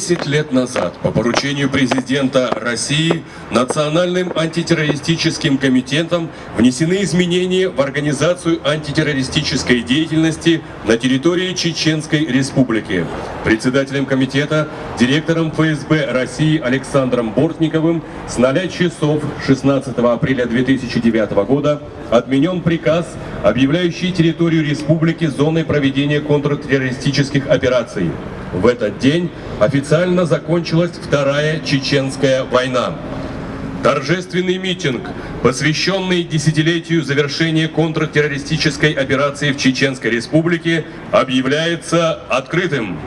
10 лет назад по поручению президента России Национальным антитеррористическим комитетом внесены изменения в организацию антитеррористической деятельности на территории Чеченской Республики. Председателем комитета, директором ФСБ России Александром Бортниковым с 0 часов 16 апреля 2009 года отменен приказ, объявляющий территорию республики зоной проведения контртеррористических операций. В этот день официально закончилась Вторая Чеченская война. Торжественный митинг, посвященный десятилетию завершения контртеррористической операции в Чеченской Республике, объявляется открытым.